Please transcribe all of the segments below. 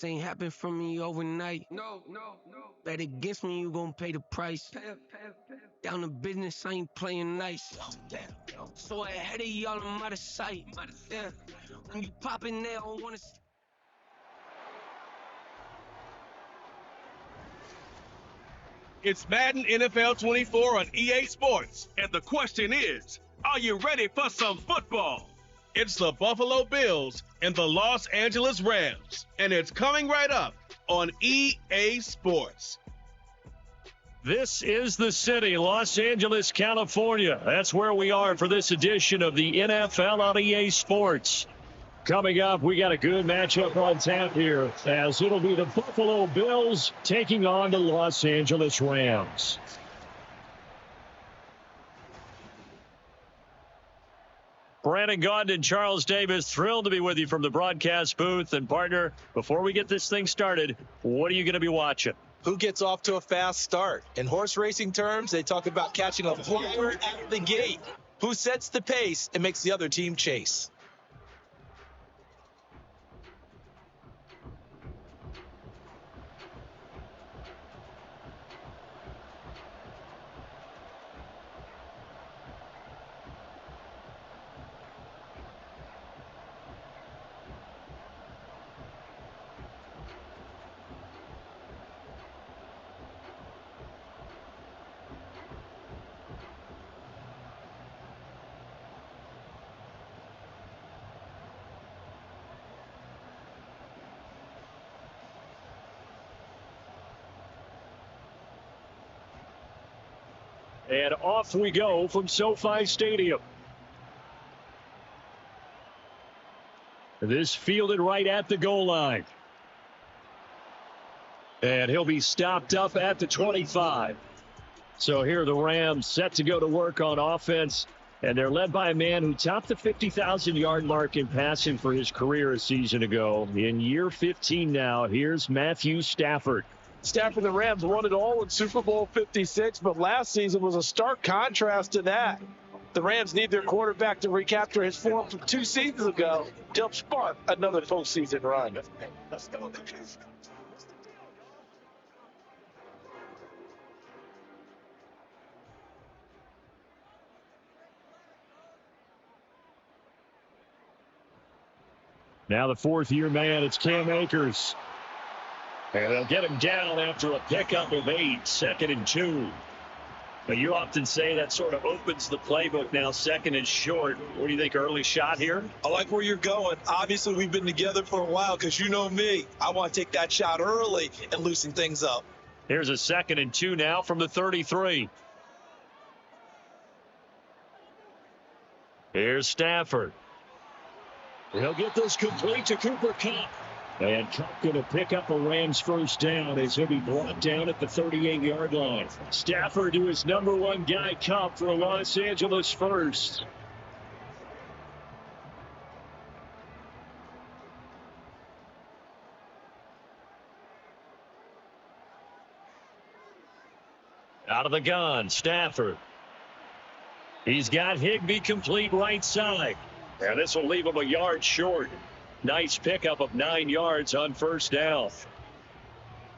Ain't happen for me overnight. No. Bet against me, you gon' pay the price. Down to business, I ain't playing nice. So ahead of y'all, I'm out of sight. Yeah. When you pop in there, I don't wanna. It's Madden NFL 24 on EA Sports. And the question is, are you ready for some football? It's the Buffalo Bills and the Los Angeles Rams. And it's coming right up on EA Sports. This is the city, Los Angeles, California. That's where we are for this edition of the NFL on EA Sports. Coming up, we got a good matchup on tap here, as it'll be the Buffalo Bills taking on the Los Angeles Rams. Brandon Gaudin and Charles Davis, thrilled to be with you from the broadcast booth. And partner, before we get this thing started, what are you going to be watching? Who gets off to a fast start? In horse racing terms, they talk about catching a flyer out of the gate. Who sets the pace and makes the other team chase? And off we go from SoFi Stadium. This fielded right at the goal line. And he'll be stopped up at the 25. So here the Rams set to go to work on offense. And they're led by a man who topped the 50,000-yard mark in passing for his career a season ago. In year 15 now, here's Matthew Stafford. Stafford, the Rams won it all in Super Bowl 56, but last season was a stark contrast to that. The Rams need their quarterback to recapture his form from 2 seasons ago to help spark another postseason run. Now the fourth-year man, it's Cam Akers. And they'll get him down after a pickup of 8, 2nd and 2. But you often say that sort of opens the playbook now, 2nd and short. What do you think, early shot here? I like where you're going. Obviously, we've been together for a while because you know me. I want to take that shot early and loosen things up. Here's a 2nd and 2 now from the 33. Here's Stafford. He'll get this complete to Cooper Kupp. And Kupp going to pick up a Rams first down as he'll be brought down at the 38-yard line. Stafford to his number 1 guy, Kupp, for Los Angeles first. Out of the gun, Stafford. He's got Higbee complete right side. And this will leave him a yard short. Nice pickup of 9 yards on first down.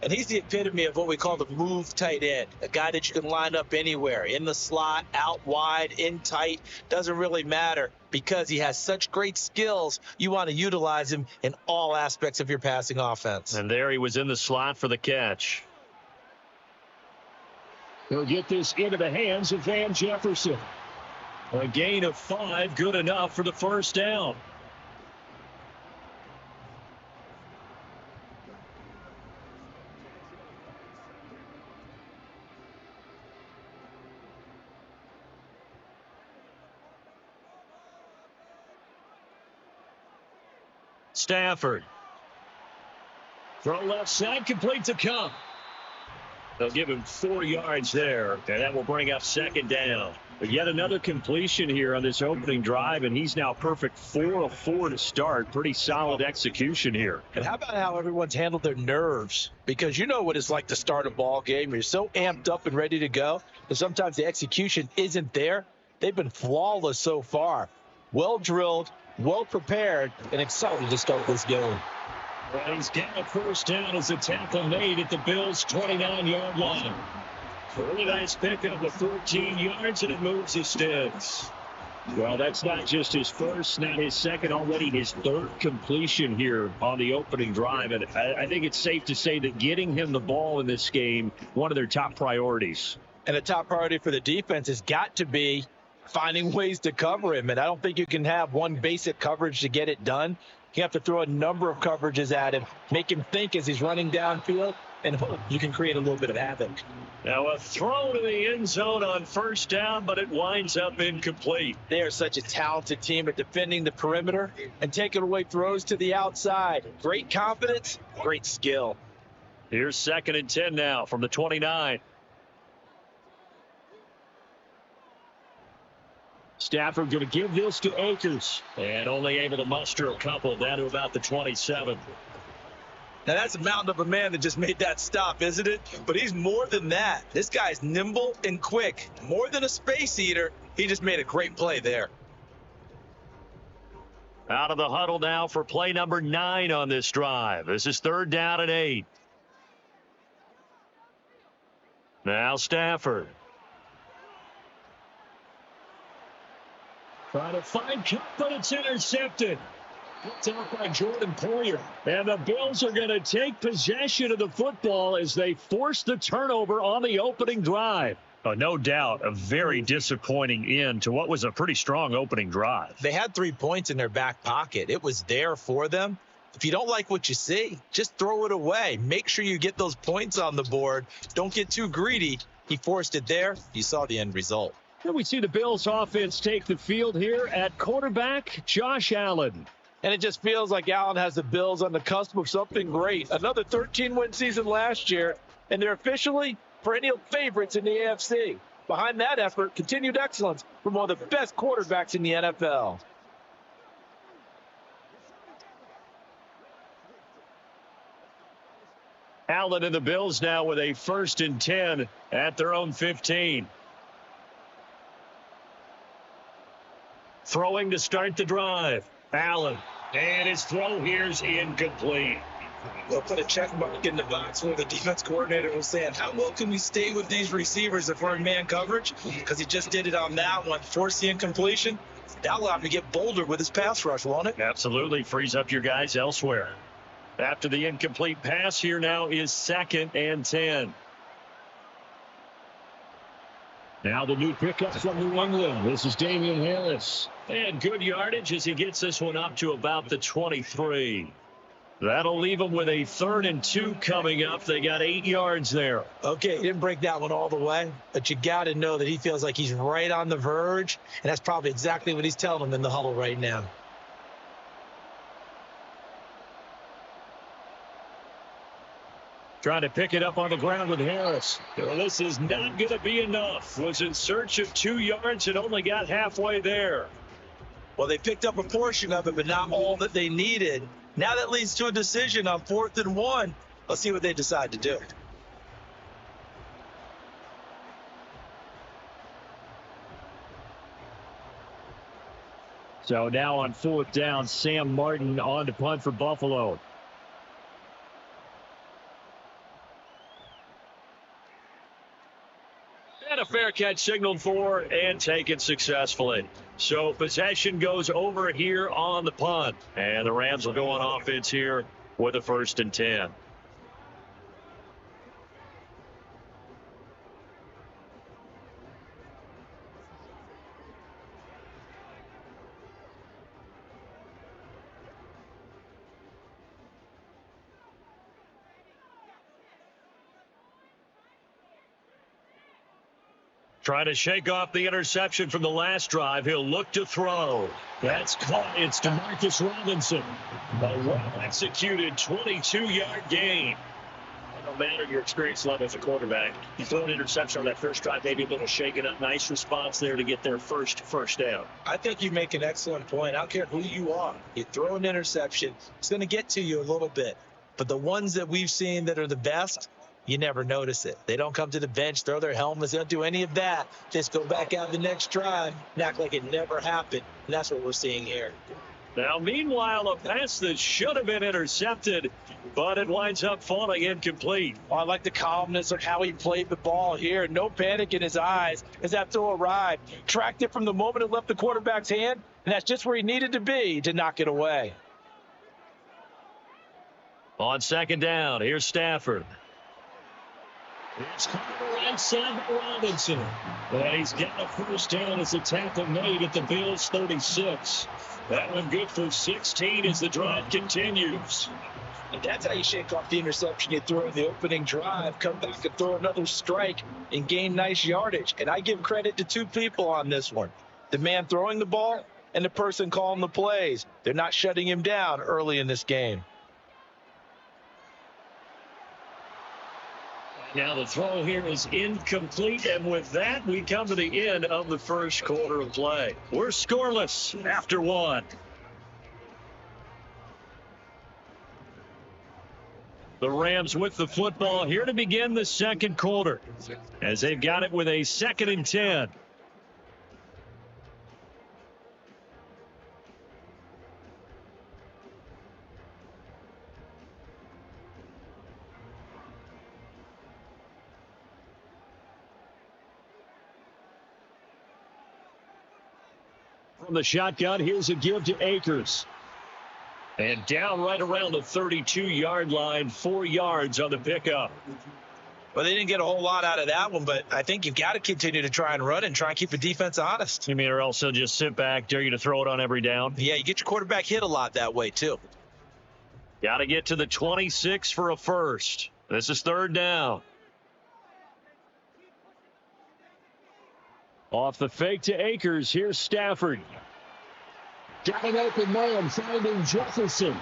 And he's the epitome of what we call the move tight end, a guy that you can line up anywhere, in the slot, out wide, in tight, doesn't really matter because he has such great skills. You want to utilize him in all aspects of your passing offense. And there he was in the slot for the catch. He'll get this into the hands of Van Jefferson. A gain of 5, good enough for the first down. Stafford. Throw left side, complete to Kupp. They'll give him 4 yards there, and that will bring up 2nd down. But yet another completion here on this opening drive, and he's now perfect 4 of 4 to start. Pretty solid execution here. And how about how everyone's handled their nerves? Because you know what it's like to start a ball game. You're so amped up and ready to go, and sometimes the execution isn't there. They've been flawless so far. Well drilled, well prepared, and excited to start this game. Well, he's got a first down as a tackle made at the Bills' 29-yard line. Really nice pickup of 14 yards, and it moves his sticks. Well, that's not just his first, not his second, already his third completion here on the opening drive. And I think it's safe to say that getting him the ball in this game, one of their top priorities. And the top priority for the defense has got to be finding ways to cover him. And I don't think you can have one basic coverage to get it done. You have to throw a number of coverages at him, make him think as he's running downfield, and you can create a little bit of havoc. Now a throw to the end zone on first down, but it winds up incomplete. They are such a talented team at defending the perimeter and taking away throws to the outside. Great confidence, great skill. Here's 2nd and 10 now from the 29. Stafford going to give this to Akers, and only able to muster a couple down to about the 27. Now, that's a mountain of a man that just made that stop, isn't it? But he's more than that. This guy's nimble and quick. More than a space eater, he just made a great play there. Out of the huddle now for play number 9 on this drive. This is 3rd down and 8. Now Stafford. Trying to find Cup, but it's intercepted. Picked up by Jordan Poyer. And the Bills are going to take possession of the football as they force the turnover on the opening drive. No doubt a very disappointing end to what was a pretty strong opening drive. They had 3 points in their back pocket. It was there for them. If you don't like what you see, just throw it away. Make sure you get those points on the board. Don't get too greedy. He forced it there. You saw the end result. And we see the Bills offense take the field here at quarterback, Josh Allen. And it just feels like Allen has the Bills on the cusp of something great. Another 13-win season last year, and they're officially perennial favorites in the AFC. Behind that effort, continued excellence from one of the best quarterbacks in the NFL. Allen and the Bills now with a 1st and 10 at their own 15. Throwing to start the drive. Allen. And his throw here's incomplete. We'll put a check mark in the box where the defense coordinator was saying, how well can we stay with these receivers if we're in man coverage? Because he just did it on that one, forced the incompletion. That allowed him to get bolder with his pass rush, won't it? Absolutely. Frees up your guys elsewhere. After the incomplete pass, here now is 2nd and 10. Now the new pickup from New England. This is Damian Harris. And good yardage as he gets this one up to about the 23. That'll leave them with a 3rd and 2 coming up. They got 8 yards there. Okay, he didn't break that one all the way, but you got to know that he feels like he's right on the verge, and that's probably exactly what he's telling them in the huddle right now. Trying to pick it up on the ground with Harris. Well, this is not going to be enough. Was in search of 2 yards and only got halfway there. Well, they picked up a portion of it, but not all that they needed. Now that leads to a decision on 4th and 1. Let's see what they decide to do. So now on 4th down, Sam Martin on to punt for Buffalo. And a fair catch signaled for and taken successfully. So possession goes over here on the punt. And the Rams will go on offense here with a 1st and 10. Trying to shake off the interception from the last drive. He'll look to throw. That's caught. It's DeMarcus Robinson. A well-executed 22-yard gain. No matter your experience level as a quarterback, you throw an interception on that first drive, maybe a little shaken up. Nice response there to get their first down. I think you make an excellent point. I don't care who you are. You throw an interception, it's going to get to you a little bit. But the ones that we've seen that are the best, you never notice it. They don't come to the bench, throw their helmets. They don't do any of that. Just go back out the next drive and act like it never happened. And that's what we're seeing here. Now, meanwhile, a pass that should have been intercepted, but it winds up falling incomplete. Well, I like the calmness of how he played the ball here. No panic in his eyes as that throw arrived. Tracked it from the moment it left the quarterback's hand, and that's just where he needed to be to knock it away. On second down, here's Stafford. It's coming right side to Robinson. And he's getting a first down as a tackle made at the Bills' 36. That one good for 16 as the drive continues. And that's how you shake off the interception you throw in the opening drive. Come back and throw another strike and gain nice yardage. And I give credit to two people on this one. The man throwing the ball and the person calling the plays. They're not shutting him down early in this game. Now the throw here is incomplete, and with that, we come to the end of the first quarter of play. We're scoreless after one. The Rams with the football here to begin the second quarter, as they've got it with a 2nd and 10. From the shotgun, here's a give to Akers. And down right around the 32-yard line, 4 yards on the pickup. Well, they didn't get a whole lot out of that one, but I think you've got to continue to try and run and try and keep the defense honest. You mean, or else they'll just sit back, dare you to throw it on every down? Yeah, you get your quarterback hit a lot that way, too. Got to get to the 26 for a first. This is 3rd down. Off the fake to Akers, here's Stafford. Got an open man, finding Jefferson.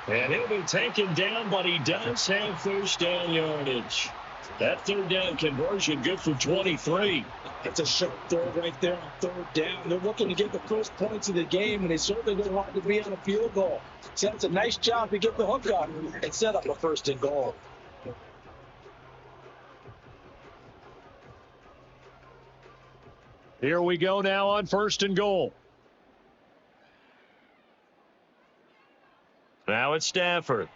And he'll be taken down, but he does have first down yardage. That 3rd down conversion good for 23. It's a sharp throw right there on 3rd down. They're looking to get the first points of the game, and they certainly don't want to be on a field goal. So that's a nice job to get the hook up and set up a 1st and goal. Here we go now on 1st and goal. Now it's Stafford.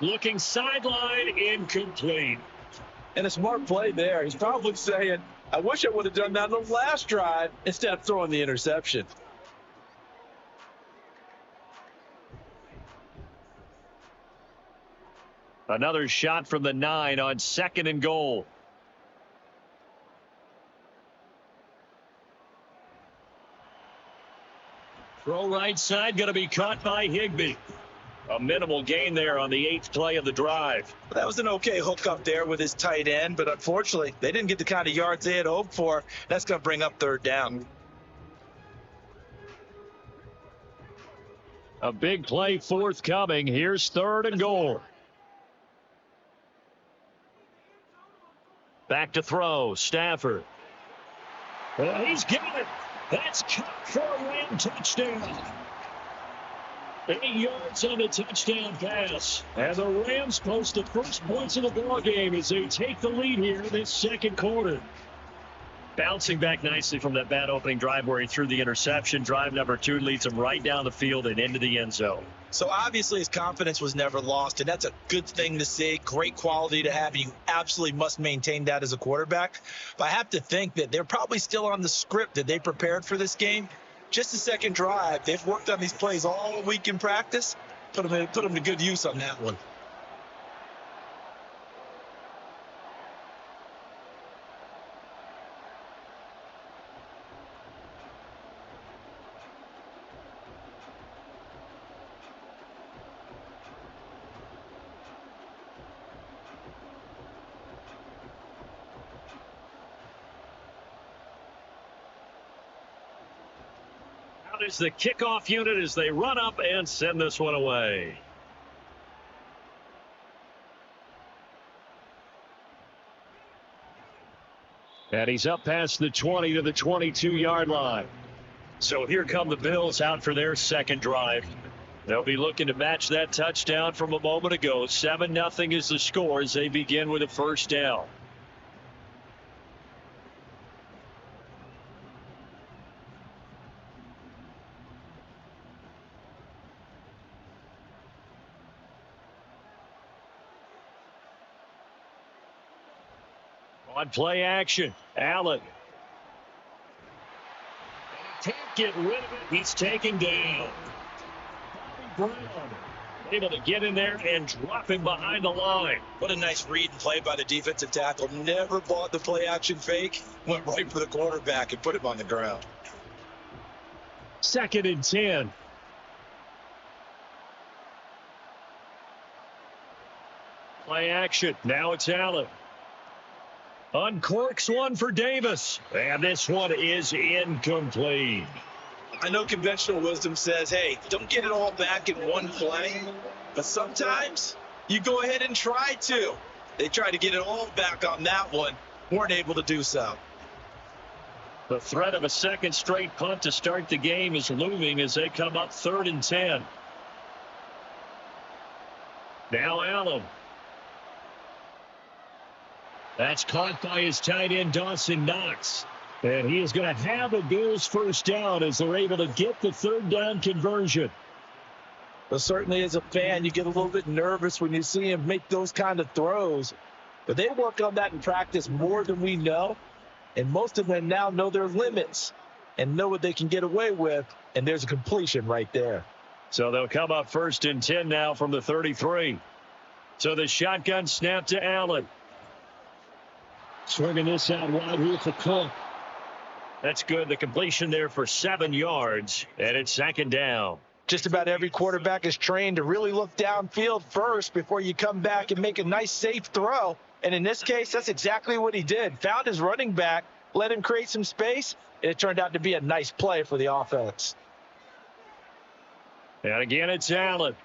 Looking sideline, incomplete. And a smart play there. He's probably saying, I wish I would have done that on the last drive instead of throwing the interception. Another shot from the 9 on 2nd and goal. Throw right side, going to be caught by Higbee. A minimal gain there on the 8th play of the drive. That was an okay hook up there with his tight end, but unfortunately, they didn't get the kind of yards they had hoped for. That's going to bring up 3rd down. A big play forthcoming. Here's 3rd and goal. Back to throw, Stafford. Well, he's got it. That's caught for a Ram touchdown. 8 yards on the touchdown pass. And the Rams post the first points of the ball game as they take the lead here in this second quarter. Bouncing back nicely from that bad opening drive where he threw the interception. Drive number 2 leads him right down the field and into the end zone. So obviously his confidence was never lost, and that's a good thing to see. Great quality to have. You absolutely must maintain that as a quarterback. But I have to think that they're probably still on the script that they prepared for this game. Just the second drive. They've worked on these plays all week in practice. Put them to good use on that one. Is the kickoff unit as they run up and send this one away. And he's up past the 20 to the 22-yard line. So here come the Bills out for their second drive. They'll be looking to match that touchdown from a moment ago. 7-0 is the score as they begin with a first down. On play action, Allen. Can't get rid of it. He's taken down. Brown able to get in there and drop him behind the line. What a nice read and play by the defensive tackle. Never bought the play action fake. Went right for the quarterback and put him on the ground. 2nd and 10. Play action. Now it's Allen. Uncorks one for Davis. And this one is incomplete. I know conventional wisdom says, hey, don't get it all back in one play. But sometimes you go ahead and try to. They tried to get it all back on that one. Weren't able to do so. The threat of a second straight punt to start the game is looming as they come up 3rd and 10. Now Allen. That's caught by his tight end, Dawson Knox. And he is going to have a Bills first down as they're able to get the 3rd down conversion. Well, certainly as a fan, you get a little bit nervous when you see him make those kind of throws. But they work on that in practice more than we know. And most of them now know their limits and know what they can get away with. And there's a completion right there. So they'll come up 1st and 10 now from the 33. So the shotgun snap to Allen. Swinging this out wide here for Cook. That's good. The completion there for 7 yards. And it's 2nd down. Just about every quarterback is trained to really look downfield first before you come back and make a nice, safe throw. And in this case, that's exactly what he did. Found his running back, let him create some space, and it turned out to be a nice play for the offense. And again, it's Allen.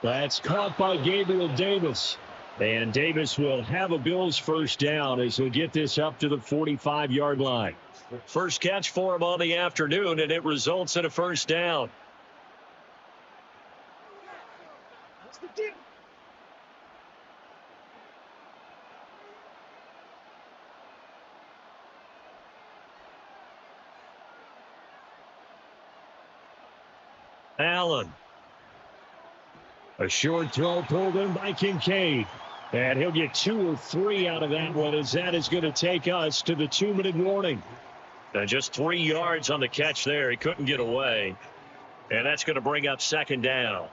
That's caught by Gabriel Davis. And Davis will have a Bills first down as he'll get this up to the 45-yard line. First catch for him on the afternoon, and it results in a first down. What's the deal? Allen. A short throw pulled in by Kincaid. And he'll get 2 or 3 out of that one as that is going to take us to the 2-minute warning. Just 3 yards on the catch there. He couldn't get away. And that's going to bring up 2nd down.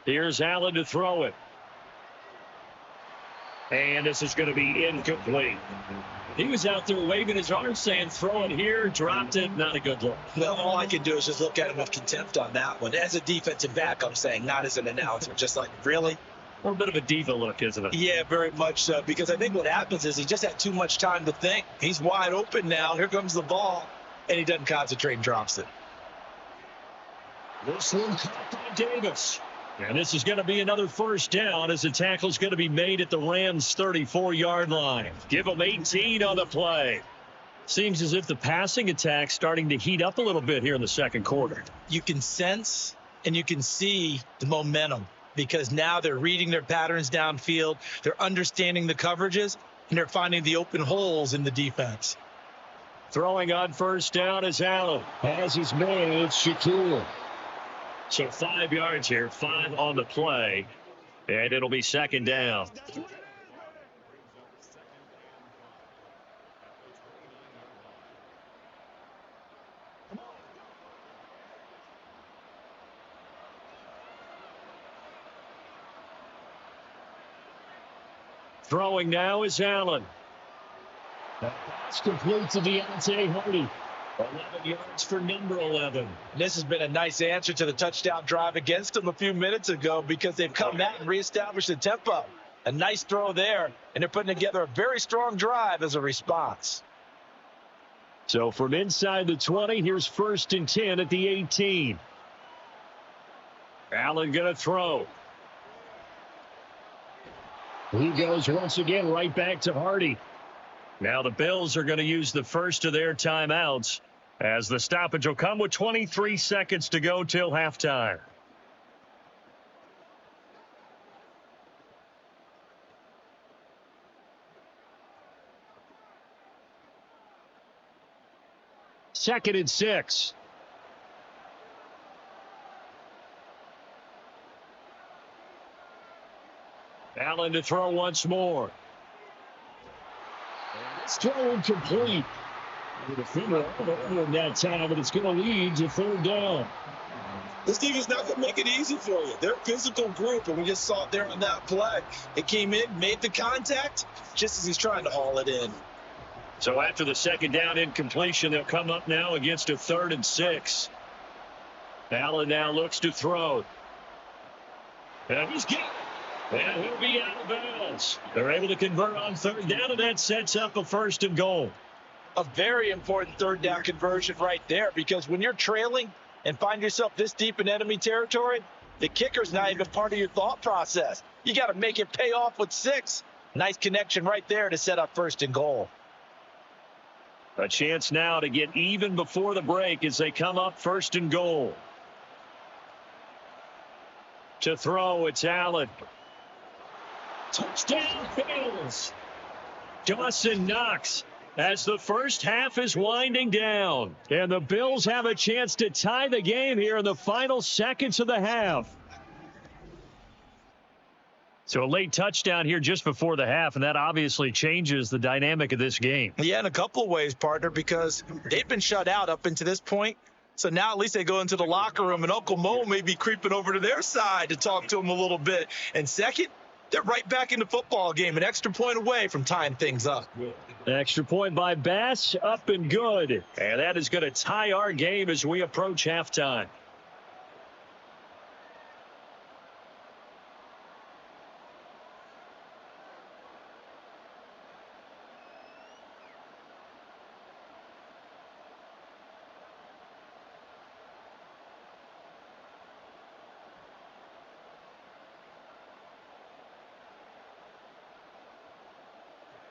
Here's Allen to throw it. And this is going to be incomplete. He was out there waving his arms saying, throw it here, dropped it, not a good look. Well, all I can do is just look at him with contempt on that one. As a defensive back, I'm saying, not as an announcer. Just like, really? A little bit of a diva look, isn't it? Yeah, very much so. Because I think what happens is he just had too much time to think. He's wide open now. Here comes the ball. And he doesn't concentrate and drops it. This one caught by Davis. And this is going to be another first down as the tackle is going to be made at the Rams' 34-yard line. Give them 18 on the play. Seems as if the passing attack's starting to heat up a little bit here in the second quarter. You can sense and you can see the momentum because now they're reading their patterns downfield. They're understanding the coverages, and they're finding the open holes in the defense. Throwing on first down is Allen. Has his man, it's Shaquille. So 5 yards here, 5 on the play, and it'll be 2nd down. Throwing now is Allen. That's complete to Deontay Hardy. 11 yards for number 11. This has been a nice answer to the touchdown drive against them a few minutes ago because they've come back and reestablished the tempo. A nice throw there, and they're putting together a very strong drive as a response. So from inside the 20, here's 1st and 10 at the 18. Allen going to throw. He goes once again right back to Hardy. Now the Bills are going to use the first of their timeouts as the stoppage will come with 23 seconds to go till halftime. Second and 6. Allen to throw once more. It's throw incomplete. The defender over in that time, but it's going to lead to third down. This defense not going to make it easy for you. They're a physical group, and we just saw it there on that play. It came in, made the contact, just as he's trying to haul it in. So after the second down incompletion, they'll come up now against a 3rd and 6. Allen now looks to throw. And he's got it. And he'll be out of bounds. They're able to convert on third down, and that sets up a 1st and goal. A very important third down conversion right there, because when you're trailing and find yourself this deep in enemy territory, the kicker's not even part of your thought process. You got to make it pay off with 6. Nice connection right there to set up 1st and goal. A chance now to get even before the break as they come up 1st and goal. To throw, it's Allen. Touchdown Bills. Dawson Knox as the first half is winding down. And the Bills have a chance to tie the game here in the final seconds of the half. So a late touchdown here just before the half, and that obviously changes the dynamic of this game. Yeah, in a couple of ways, partner, because they've been shut out up until this point. So now at least they go into the locker room, and Uncle Mo may be creeping over to their side to talk to them a little bit. And second, they're right back in the football game, an extra point away from tying things up. An extra point by Bass, up and good. And that is going to tie our game as we approach halftime.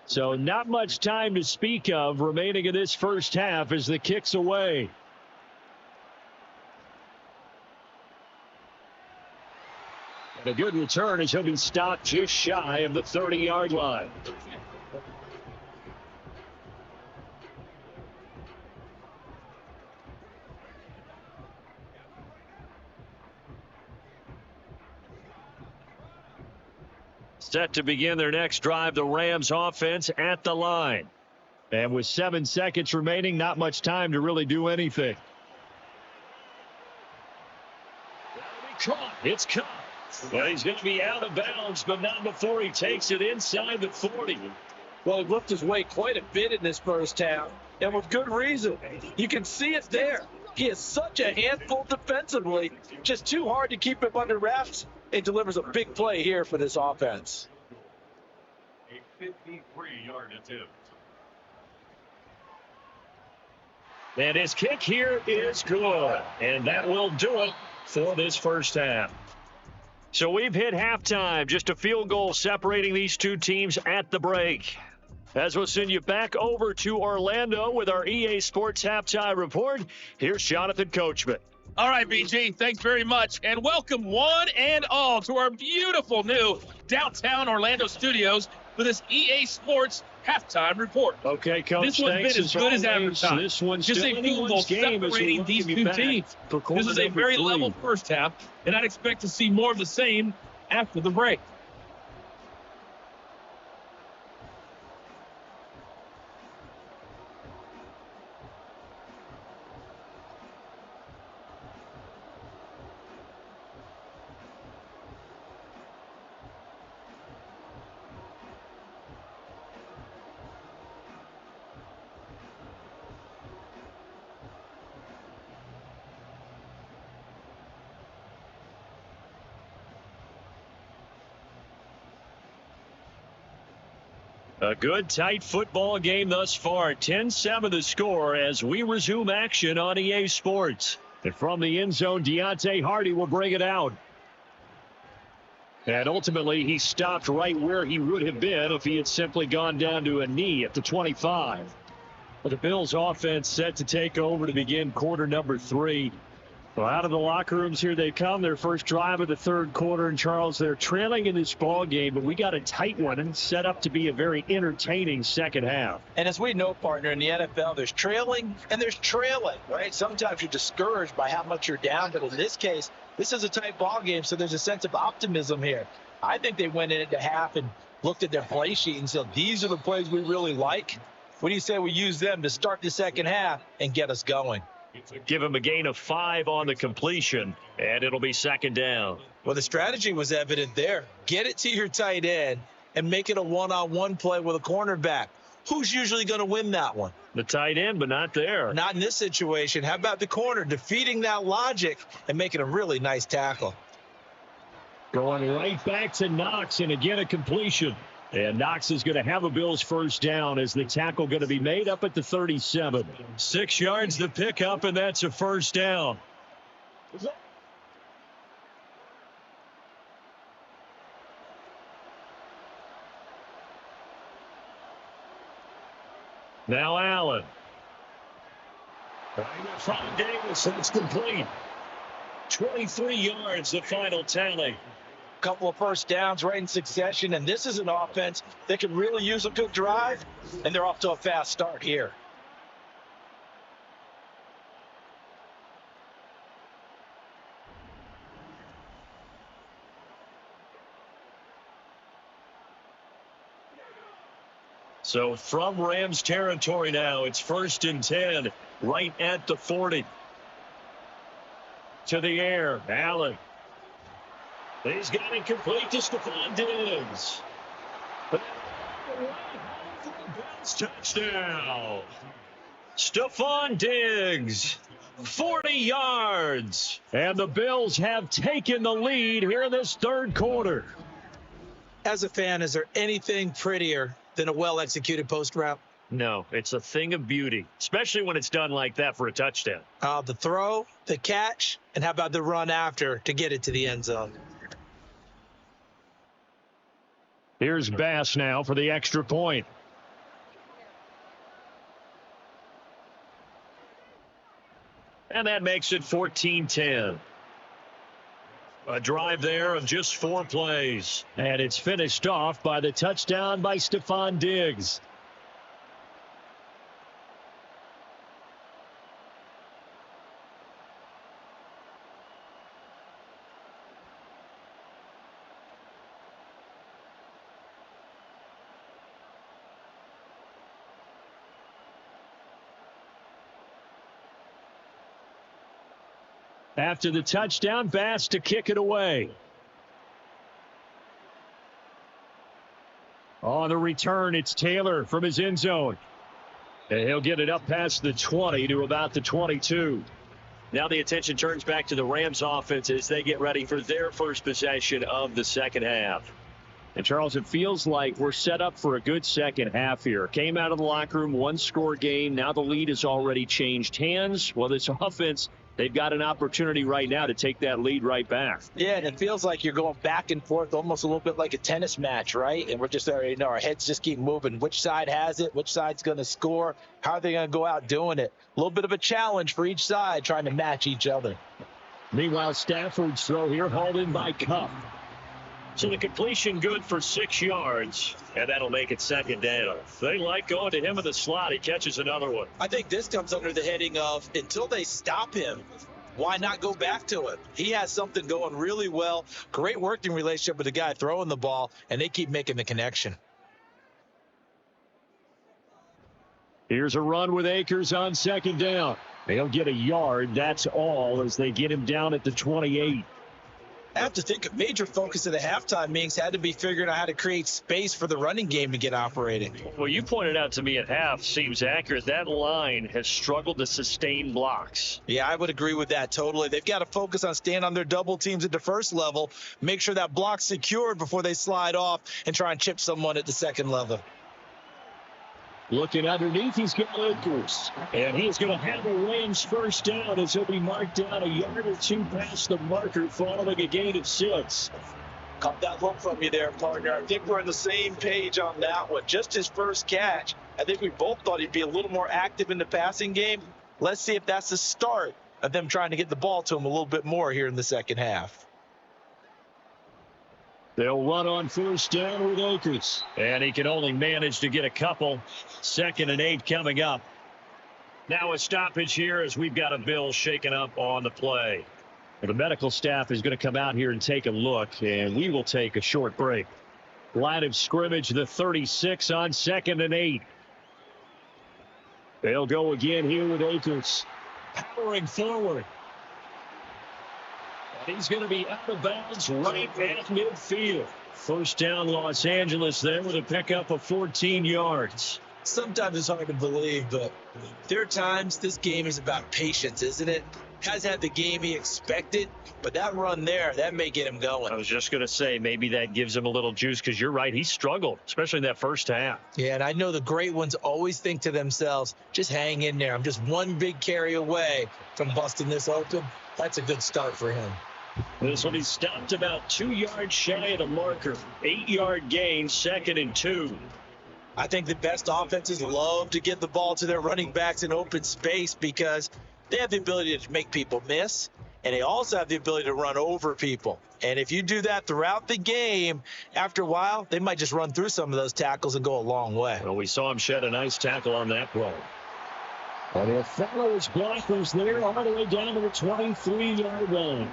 So not much time to speak of remaining in this first half as the kick's away. And a good return as he'll be stopped just shy of the 30-yard line. Set to begin their next drive, the Rams offense at the line. And with 7 seconds remaining, not much time to really do anything. It's caught. Well, he's going to be out of bounds, but not before he takes it inside the 40. Well, he looked his way quite a bit in this first half, and with good reason. You can see it there. He is such a handful defensively, just too hard to keep him under wraps. It delivers a big play here for this offense. A 53-yard attempt. And his kick here is good. And that will do it for this first half. So we've hit halftime. Just a field goal separating these two teams at the break. As we'll send you back over to Orlando with our EA Sports Halftime Report, here's Jonathan Coachman. All right, BG, thanks very much. And welcome one and all to our beautiful new downtown Orlando studios for this EA Sports Halftime Report. Okay, Coach, this one's been as good as advertised. This one's just a field goal separating these two teams. This is a very level first half, and I'd expect to see more of the same after the break. A good, tight football game thus far. 10-7 the score as we resume action on EA Sports. And from the end zone, Deontay Hardy will bring it out. And ultimately, he stopped right where he would have been if he had simply gone down to a knee at the 25. But the Bills offense set to take over to begin quarter number 3. Well, out of the locker rooms here they come. Their first drive of the third quarter. And, Charles, they're trailing in this ball game, but we got a tight one and set up to be a very entertaining second half. And as we know, partner, in the NFL, there's trailing and there's trailing, right? Sometimes you're discouraged by how much you're down, but in this case, this is a tight ball game, so there's a sense of optimism here. I think they went into half and looked at their play sheet and said, these are the plays we really like. What do you say we use them to start the second half and get us going? Give him a gain of 5 on the completion, and it'll be second down. Well, the strategy was evident there. Get it to your tight end and make it a one-on-one play with a cornerback. Who's usually going to win that one? The tight end, but not there. Not in this situation. How about the corner defeating that logic and making a really nice tackle? Going right back to Knox, and again a completion. And Knox is going to have a Bills first down as the tackle going to be made up at the 37. 6 yards to pick up, and that's a first down. Now Allen. From Davis, it's complete. 23 yards, the final tally. Couple of first downs right in succession, and this is an offense that can really use a good drive, and they're off to a fast start here. So from Rams territory now, it's 1st and 10, right at the 40. To the air, Allen. He's got it complete to Stephon Diggs. Touchdown. Stephon Diggs, 40 yards. And the Bills have taken the lead here in this third quarter. As a fan, is there anything prettier than a well-executed post route? No, it's a thing of beauty, especially when it's done like that for a touchdown. The throw, the catch, and how about the run after to get it to the end zone? Here's Bass now for the extra point. And that makes it 14-10. A drive there of just 4 plays. And it's finished off by the touchdown by Stephon Diggs. After the touchdown, Bass to kick it away. On the return, it's Taylor from his end zone. And he'll get it up past the 20 to about the 22. Now the attention turns back to the Rams offense as they get ready for their first possession of the second half. And Charles, it feels like we're set up for a good second half here. Came out of the locker room, 1-score game. Now the lead has already changed hands. Well, this offense, they've got an opportunity right now to take that lead right back. Yeah, and it feels like you're going back and forth, almost a little bit like a tennis match, right? And we're just already know our heads just keep moving. Which side has it? Which side's going to score? How are they going to go out doing it? A little bit of a challenge for each side, trying to match each other. Meanwhile, Stafford's throw here hauled in by Cup. So the completion good for 6 yards, and that'll make it second down. They like going to him in the slot. He catches another one. I think this comes under the heading of until they stop him, why not go back to it? He has something going really well. Great working relationship with the guy throwing the ball, and they keep making the connection. Here's a run with Akers on second down. They'll get a yard. That's all as they get him down at the 28. I have to think a major focus of the halftime meetings had to be figuring out how to create space for the running game to get operating. Well, you pointed out to me at half, seems accurate. That line has struggled to sustain blocks. Yeah, I would agree with that totally. They've got to focus on staying on their double teams at the first level, make sure that block's secured before they slide off and try and chip someone at the second level. Looking underneath, he's got Akers. And he's going to have a Rams first down as he'll be marked down a yard or two past the marker following a gain of 6. Caught that look from you there, partner. I think we're on the same page on that one. Just his first catch. I think we both thought he'd be a little more active in the passing game. Let's see if that's the start of them trying to get the ball to him a little bit more here in the second half. They'll run on first down with Akers. And he can only manage to get a couple. 2nd and 8 coming up. Now a stoppage here as we've got a Bill shaken up on the play. Well, the medical staff is going to come out here and take a look, and we will take a short break. Line of scrimmage, the 36 on 2nd and 8. They'll go again here with Akers powering forward. And he's going to be out of bounds right at midfield. First down, Los Angeles there with a pickup of 14 yards. Sometimes it's hard to believe, but there are times this game is about patience, isn't it? Hasn't had the game he expected, but that run there, that may get him going. I was just going to say, maybe that gives him a little juice, because you're right, he struggled, especially in that first half. Yeah, and I know the great ones always think to themselves, just hang in there. I'm just one big carry away from busting this open. That's a good start for him. This one, he stopped about 2 yards shy of the marker. 8-yard gain, 2nd and 2. I think the best offenses love to get the ball to their running backs in open space because they have the ability to make people miss, and they also have the ability to run over people. And if you do that throughout the game, after a while, they might just run through some of those tackles and go a long way. Well, we saw him shed a nice tackle on that play. And he'll follow his blockers there all the way down to the 23-yard line.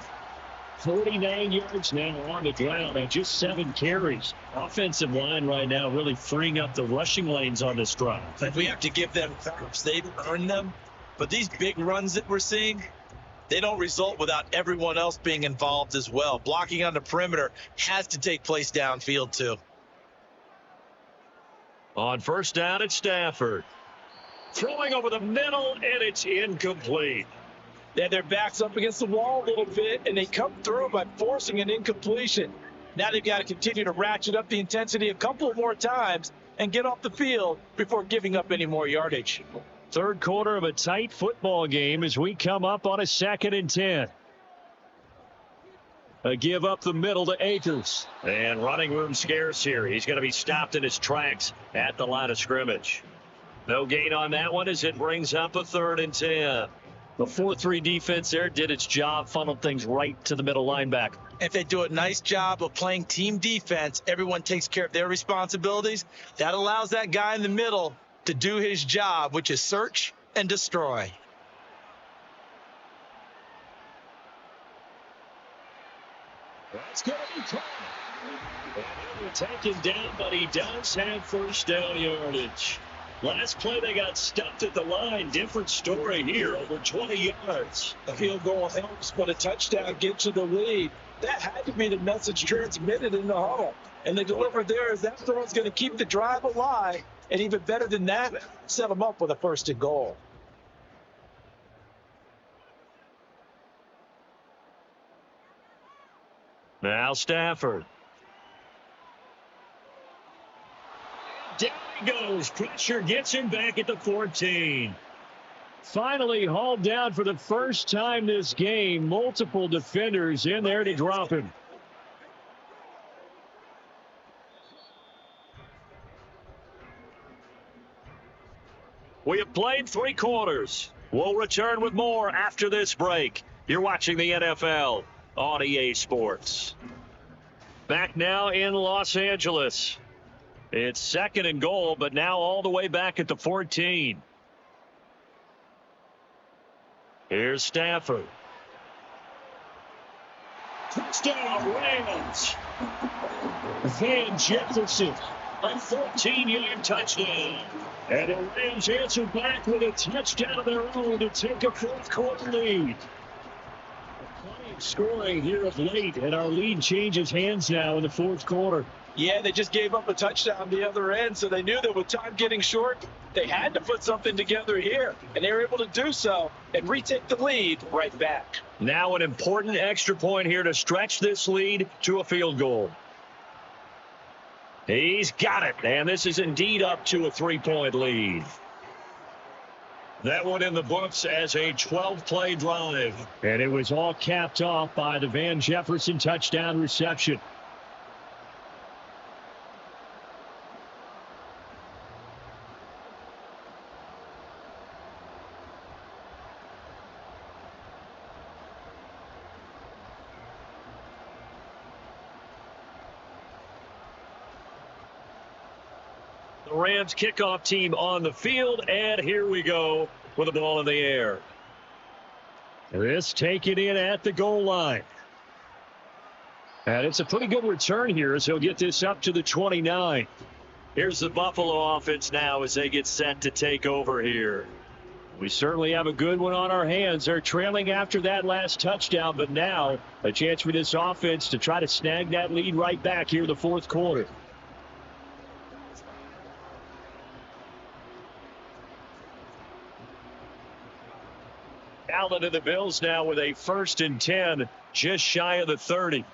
49 yards now on the ground and just 7 carries. Offensive line right now really freeing up the rushing lanes on this drive. But we have to give them props. They've earned them. But these big runs that we're seeing, they don't result without everyone else being involved as well. Blocking on the perimeter has to take place downfield too. On first down, it's Stafford. Throwing over the middle, and it's incomplete. They had their backs up against the wall a little bit, and they come through by forcing an incompletion. Now they've got to continue to ratchet up the intensity a couple more times and get off the field before giving up any more yardage. Third quarter of a tight football game as we come up on a 2nd and 10. A give up the middle to Akers. And running room scarce here. He's going to be stopped in his tracks at the line of scrimmage. No gain on that one as it brings up a 3rd and 10. The 4-3 defense there did its job, funneled things right to the middle linebacker. If they do a nice job of playing team defense, everyone takes care of their responsibilities. That allows that guy in the middle to do his job, which is search and destroy. That's going to be caught. And he'll be taken down, but he does have first down yardage. Last play, they got stuffed at the line. Different story here, over 20 yards. A field goal helps, but a touchdown gets you the lead. That had to be the message transmitted in the huddle. And they delivered there as that throw is going to keep the drive alive. And even better than that, set them up with a 1st and goal. Now Stafford. Down he goes. Pressure gets him back at the 14. Finally hauled down for the first time this game. Multiple defenders in there to drop him. We have played 3 quarters. We'll return with more after this break. You're watching the NFL on EA Sports. Back now in Los Angeles. It's 2nd and goal, but now all the way back at the 14. Here's Stafford. Touchdown, Rams. Van Jefferson, a 14-yard touchdown. And the Rams answer back with a touchdown of their own to take a 4th quarter lead. Plenty of scoring here of late, and our lead changes hands now in the 4th quarter. Yeah, they just gave up a touchdown the other end, so they knew that with time getting short, they had to put something together here, and they were able to do so and retake the lead right back. Now an important extra point here to stretch this lead to a field goal. He's got it, and this is indeed up to a 3-point lead. That one in the books as a 12-play drive. And it was all capped off by the Van Jefferson touchdown reception. The Rams kickoff team on the field, and here we go with the ball in the air. This taken in at the goal line. And it's a pretty good return here as he'll get this up to the 29. Here's the Buffalo offense now as they get set to take over here. We certainly have a good one on our hands. They're trailing after that last touchdown, but now a chance for this offense to try to snag that lead right back here in the fourth quarter. Allen and the Bills now with a 1st and 10, just shy of the 30.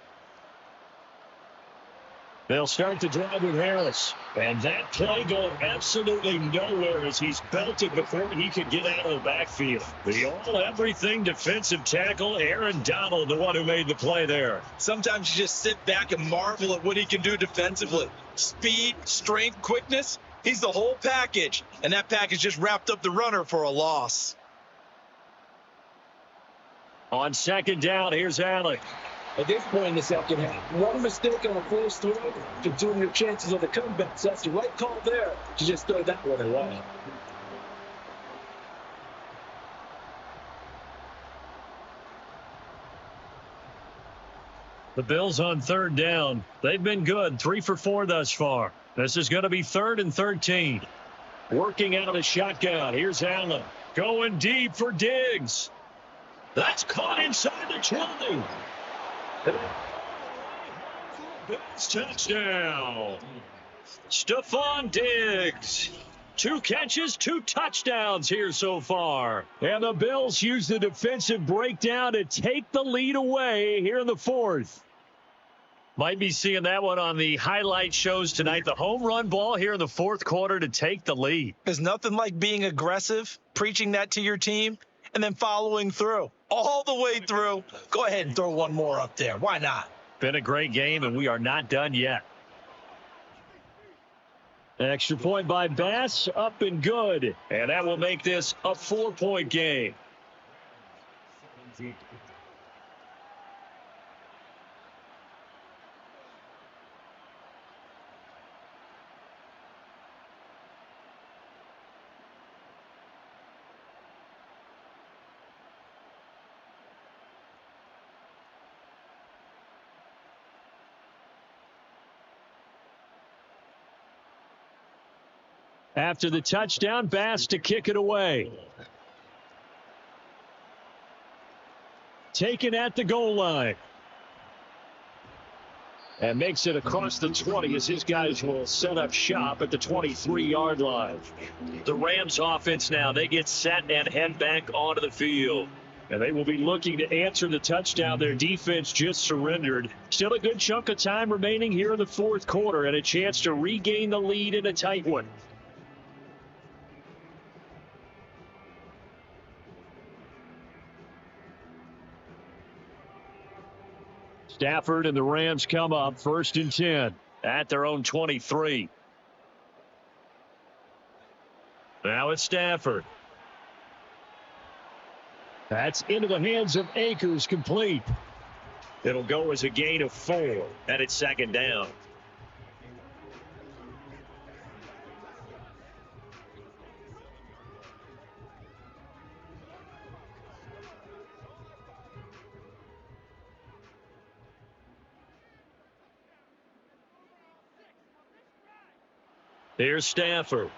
They'll start the drive with Harris. And that play going absolutely nowhere as he's belted before he could get out of the backfield. The all-everything defensive tackle, Aaron Donald, the one who made the play there. Sometimes you just sit back and marvel at what he can do defensively. Speed, strength, quickness. He's the whole package. And that package just wrapped up the runner for a loss. On 2nd down, here's Allen. At this point in the second half, one mistake on a first throw to doing your chances of the comeback. So that's the right call there to just throw that one away. The Bills on 3rd down. They've been good, 3 for 4 thus far. This is going to be 3rd and 13. Working out of the shotgun. Here's Allen. Going deep for Diggs. That's caught inside the 20. Bills touchdown. Stephon Diggs. 2 catches, 2 touchdowns here so far. And the Bills use the defensive breakdown to take the lead away here in the 4th. Might be seeing that one on the highlight shows tonight. The home run ball here in the 4th quarter to take the lead. There's nothing like being aggressive, preaching that to your team, and then following through. All the way through. Go ahead and throw one more up there. Why not? Been a great game, and we are not done yet. Extra point by Bass, up and good. And that will make this a 4-point game. After the touchdown, Bass to kick it away. Taken at the goal line. And makes it across the 20 as his guys will set up shop at the 23-yard line. The Rams offense now, they get set and head back onto the field. And they will be looking to answer the touchdown their defense just surrendered. Still a good chunk of time remaining here in the 4th quarter and a chance to regain the lead in a tight one. Stafford and the Rams come up 1st and 10 at their own 23. Now it's Stafford. That's into the hands of Akers, complete. It'll go as a gain of 4, and it's 2nd down. Here's Stafford.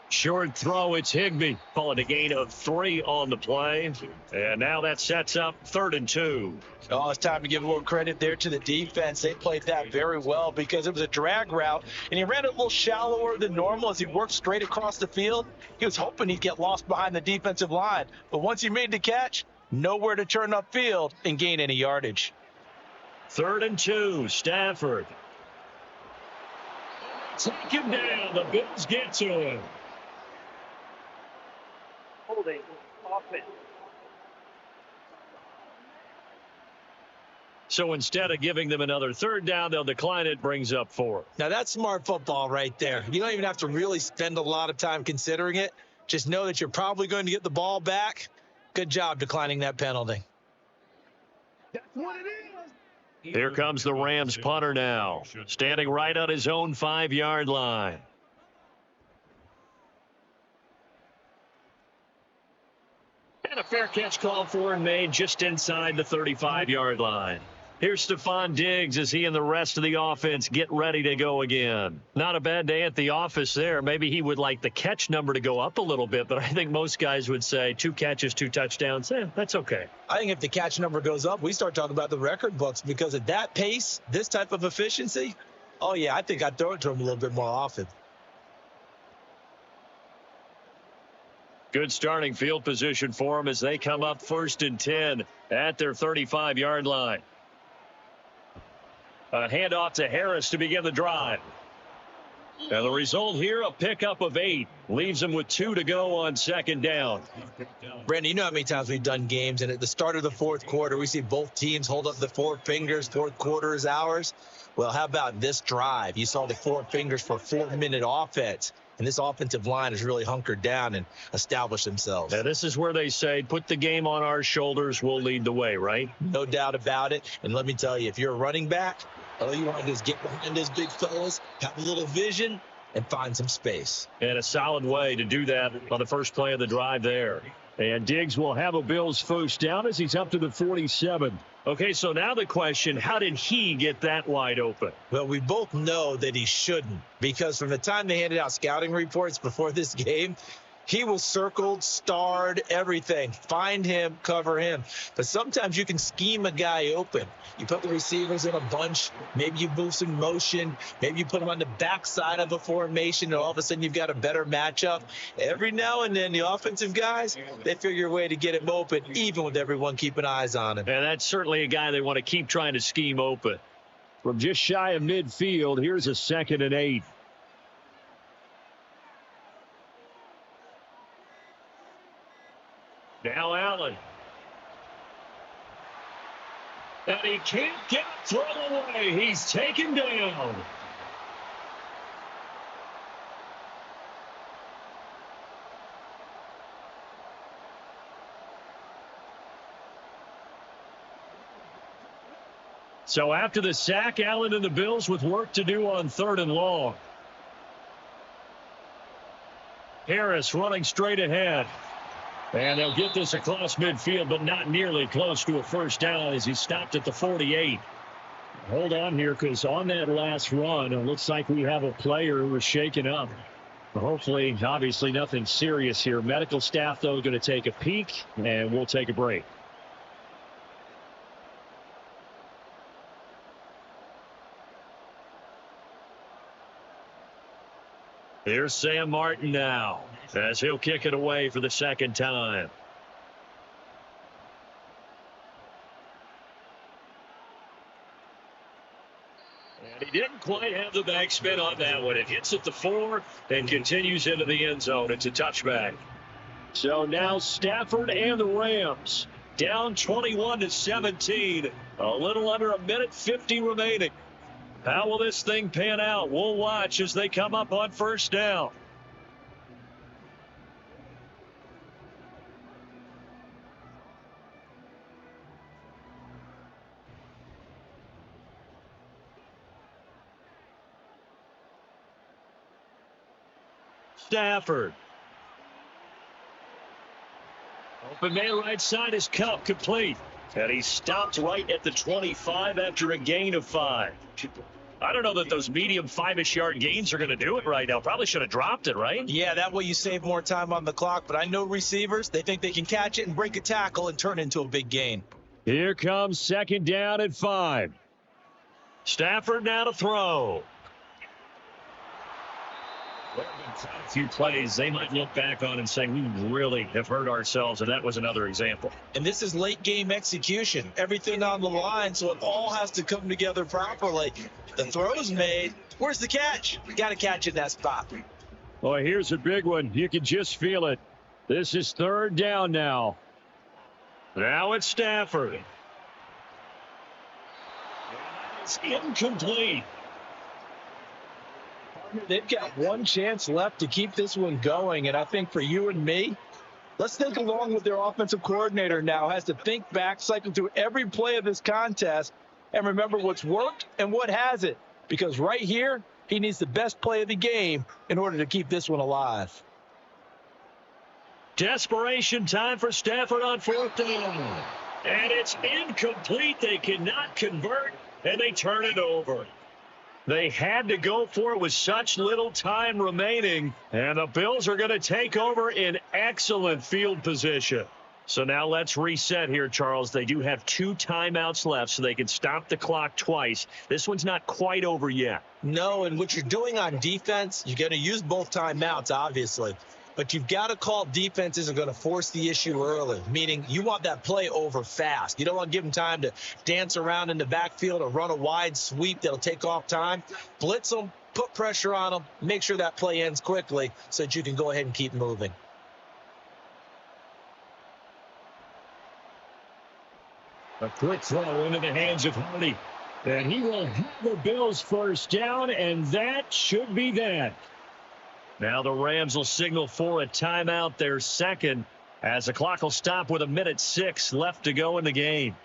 Short throw, it's Higbee. Calling a gain of 3 on the play. And now that sets up 3rd and 2. Oh, it's time to give a little credit there to the defense. They played that very well because it was a drag route, and he ran it a little shallower than normal as he worked straight across the field. He was hoping he'd get lost behind the defensive line. But once he made the catch, nowhere to turn upfield and gain any yardage. 3rd and 2, Stafford. Take him down. The Bills get to him. Holding offense. So instead of giving them another 3rd down, they'll decline it, brings up 4. Now that's smart football right there. You don't even have to really spend a lot of time considering it. Just know that you're probably going to get the ball back. Good job declining that penalty. That's what it is. Here comes the Rams punter now, standing right on his own 5-yard line. And a fair catch called for and made just inside the 35-yard line. Here's Stephon Diggs as he and the rest of the offense get ready to go again. Not a bad day at the office there. Maybe he would like the catch number to go up a little bit, but I think most guys would say 2 catches, 2 touchdowns. That's okay. I think if the catch number goes up, we start talking about the record books, because at that pace, this type of efficiency, oh, yeah, I think I'd throw it to him a little bit more often. Good starting field position for them as they come up 1st and 10 at their 35-yard line. A handoff to Harris to begin the drive. And the result here, a pickup of 8. Leaves them with 2 to go on 2nd down. Brandon, you know how many times we've done games, and at the start of the 4th quarter, we see both teams hold up the 4 fingers, 4th quarter is ours. Well, how about this drive? You saw the 4 fingers for a 4-minute offense. And this offensive line has really hunkered down and established themselves. Now, this is where they say, put the game on our shoulders, we'll lead the way, right? No doubt about it. And let me tell you, if you're a running back, all you want to do is get behind those big fellas, have a little vision, and find some space. And a solid way to do that on the first play of the drive there. And Diggs will have a Bills first down as he's up to the 47. Okay, so now the question, how did he get that wide open? Well, we both know that he shouldn't, because from the time they handed out scouting reports before this game, he was circled, starred, everything. Find him, cover him. But sometimes you can scheme a guy open. You put the receivers in a bunch. Maybe you move some motion. Maybe you put them on the backside of a formation, and all of a sudden you've got a better matchup. Every now and then, the offensive guys, they figure a way to get him open, even with everyone keeping eyes on him. And that's certainly a guy they want to keep trying to scheme open. From just shy of midfield, here's a 2nd and 8. Now Allen. And he can't get it thrown away. He's taken down. So after the sack, Allen and the Bills with work to do on 3rd and long. Harris running straight ahead. And they'll get this across midfield, but not nearly close to a first down as he stopped at the 48. Hold on here, because on that last run, it looks like we have a player who was shaken up. Hopefully, obviously, nothing serious here. Medical staff, though, going to take a peek, and we'll take a break. Here's Sam Martin now as he'll kick it away for the 2nd time. And he didn't quite have the backspin on that one. It hits at the 4 and continues into the end zone. It's a touchback. So now Stafford and the Rams down 21-17. A little under 1:50 remaining. How will this thing pan out? We'll watch as they come up on 1st down. Stafford. Open man right side is Cup complete. And he stopped right at the 25 after a gain of 5. I don't know that those medium 5-ish yard gains are going to do it right now. Probably should have dropped it, right? Yeah, that way you save more time on the clock. But I know receivers, they think they can catch it and break a tackle and turn it into a big gain. Here comes 2nd down at 5. Stafford now to throw. A few plays they might look back on and say, we really have hurt ourselves, and that was another example. And this is late game execution. Everything on the line, so it all has to come together properly. The throw's made. Where's the catch? You got to catch in that spot. Boy, here's a big one. You can just feel it. This is 3rd down now. Now it's Stafford. It's incomplete. They've got one chance left to keep this one going, and I think for you and me, let's think along with their offensive coordinator now. Has to think back, cycle through every play of this contest, and remember what's worked and what hasn't. Because right here, he needs the best play of the game in order to keep this one alive. Desperation time for Stafford on 4th down. And it's incomplete. They cannot convert, and they turn it over. They had to go for it with such little time remaining, and the Bills are going to take over in excellent field position. So now let's reset here, Charles. They do have 2 timeouts left, so they can stop the clock twice. This one's not quite over yet. No, and what you're doing on defense, you're going to use both timeouts, obviously. But you've got to call defense isn't going to force the issue early, meaning you want that play over fast. You don't want to give them time to dance around in the backfield or run a wide sweep that'll take off time. Blitz them, put pressure on them, make sure that play ends quickly so that you can go ahead and keep moving. A quick throw into the hands of Hardy. And he will have the Bills first down, and that should be that. Now the Rams will signal for a timeout, their second, as the clock will stop with 1:06 left to go in the game.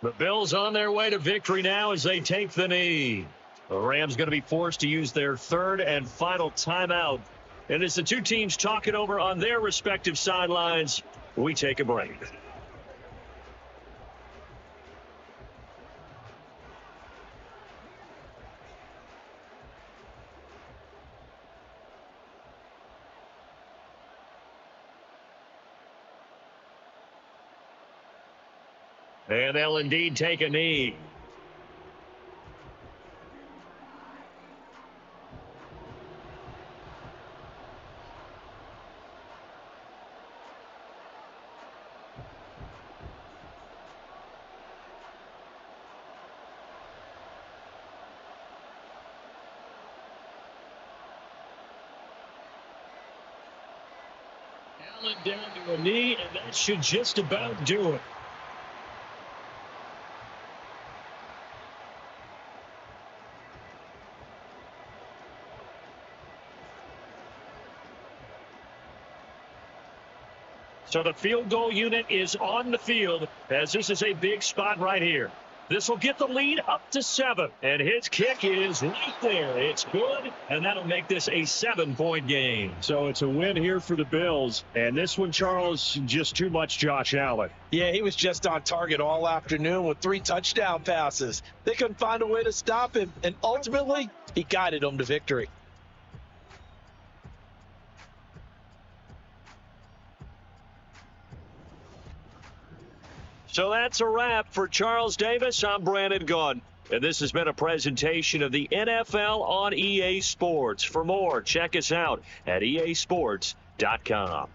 The Bills on their way to victory now as they take the knee. The Rams going to be forced to use their 3rd and final timeout. And as the two teams talk it over on their respective sidelines, we take a break. And they'll indeed take a knee. Allen down to a knee, and that should just about do it. So the field goal unit is on the field as this is a big spot right here. This will get the lead up to 7. And his kick is right there. It's good, and that'll make this a 7-point game. So it's a win here for the Bills. And this one, Charles, just too much Josh Allen. Yeah, he was just on target all afternoon with 3 touchdown passes. They couldn't find a way to stop him, and ultimately, he guided them to victory. So that's a wrap for Charles Davis. I'm Brandon Gunn. And this has been a presentation of the NFL on EA Sports. For more, check us out at easports.com.